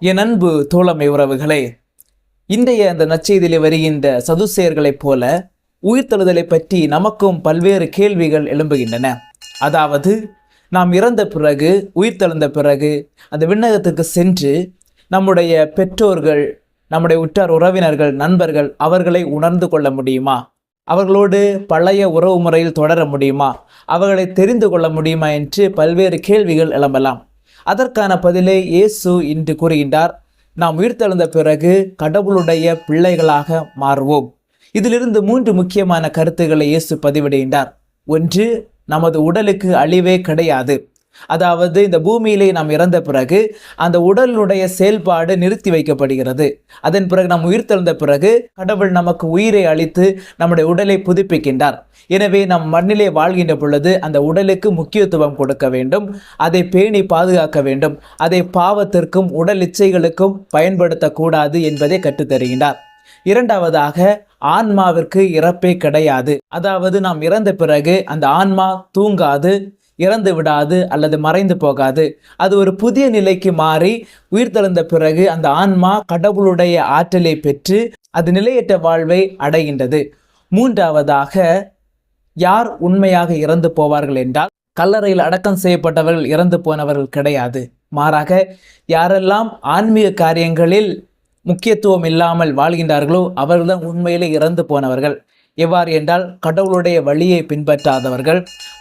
என் அன்பு தோழமை உறவுகளே, இன்றைய அந்த நற்செய்தியிலே வருகின்ற சதுசேயர்களைப் போல உயிர்த்தெழுதலை பற்றி நமக்கும் பல்வேறு கேள்விகள் எழும்புகின்றன. அதாவது, நாம் இறந்த பிறகு, உயிர்த்தெழுந்த பிறகு அந்த விண்ணகத்துக்கு சென்று நம்முடைய பெற்றோர்கள், நம்முடைய உற்றார் உறவினர்கள், நண்பர்கள் அவர்களை உணர்ந்து கொள்ள முடியுமா? அவர்களோடு பழைய உறவு முறையில் தொடர முடியுமா? அவர்களை தெரிந்து கொள்ள முடியுமா என்று பல்வேறு கேள்விகள் எழும்பலாம். அதற்கான பதிலை இயேசு இன்று கூறுகின்றார். நாம் உயிர்த்தெழுந்த பிறகு கடவுளுடைய பிள்ளைகளாக மாறுவோம். இதிலிருந்து 3 முக்கியமான கருத்துக்களை இயேசு பதிவிடுகின்றார். ஒன்று, நமது உடலுக்கு அழிவே கிடையாது. அதாவது, இந்த பூமியிலே நாம் இறந்த பிறகு அந்த உடலுடைய செயல்பாடு நிறுத்தி வைக்கப்படுகிறது. அதன் பிறகு நாம் உயிர்த்தெழுந்த பிறகு கடவுள் நமக்கு உயிரை அளித்து நம்முடைய உடலை புதுப்பிக்கின்றார். எனவே நாம் மண்ணிலே வாழ்கின்ற பொழுது அந்த உடலுக்கு முக்கியத்துவம் கொடுக்க வேண்டும், அதை பேணி பாதுகாக்க வேண்டும், அதை பாவத்திற்கும் உடல் இச்சைகளுக்கும் பயன்படுத்தக்கூடாது என்பதை கற்றுத்தருகின்றார். இரண்டாவதாக, ஆன்மாவிற்கு இறப்பே கிடையாது. அதாவது, நாம் இறந்த பிறகு அந்த ஆன்மா தூங்காது, இறந்து விடாது அல்லது மறைந்து போகாது. அது ஒரு புதிய நிலைக்கு மாறி உயிர்த்தெழுந்த பிறகு அந்த ஆன்மா கடவுளுடைய ஆற்றலை பெற்று அது நிலையற்ற வாழ்வை அடைகின்றது. மூன்றாவதாக, யார் உண்மையாக இறந்து போவார்கள் என்றால், கல்லறையில் அடக்கம் செய்யப்பட்டவர்கள் இறந்து போனவர்கள் கிடையாது. மாறாக, யாரெல்லாம் ஆன்மீக காரியங்களில் முக்கியத்துவம் இல்லாமல் வாழ்கின்றார்களோ அவர்கள்தான் உண்மையிலே இறந்து போனவர்கள். எவ்வாறு என்றால், கடவுளுடைய வழியை பின்பற்றாதவர்கள்,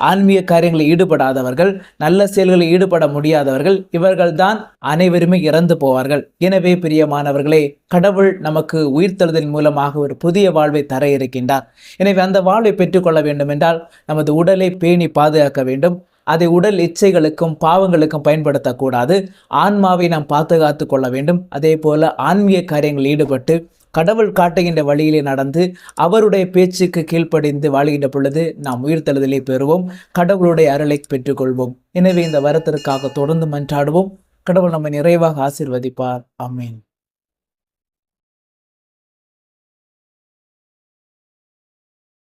ஆன்மீக காரியங்களில் ஈடுபடாதவர்கள், நல்ல செயல்களில் ஈடுபட முடியாதவர்கள், இவர்கள்தான் அனைவருமே இறந்து போவார்கள். எனவே பிரியமானவர்களே, கடவுள் நமக்கு உயிர்த்தெழுதல் மூலமாக ஒரு புதிய வாழ்வை தர இருக்கின்றார். எனவே அந்த வாழ்வை பெற்றுக்கொள்ள வேண்டும் என்றால் நமது உடலை பேணி பாதுகாக்க வேண்டும். அதை உடல் இச்சைகளுக்கும் பாவங்களுக்கும் பயன்படுத்தக்கூடாது. ஆன்மாவை நாம் பாதுகாத்து கொள்ள வேண்டும். அதே போல ஆன்மீக காரியங்களில் ஈடுபட்டு கடவுள் காட்டுகின்ற வழியிலே நடந்து அவருடைய பேச்சுக்கு கீழ்ப்படிந்து வாழ்கின்ற பொழுது நாம் உயிர்த்தெழுதலை பெறுவோம், கடவுளுடைய அருளை பெற்றுக்கொள்வோம். எனவே இந்த வரத்திற்காக தொடர்ந்து மன்றாடுவோம். கடவுள் நம்மை நிறைவாக ஆசீர்வதிப்பார். ஆமென்.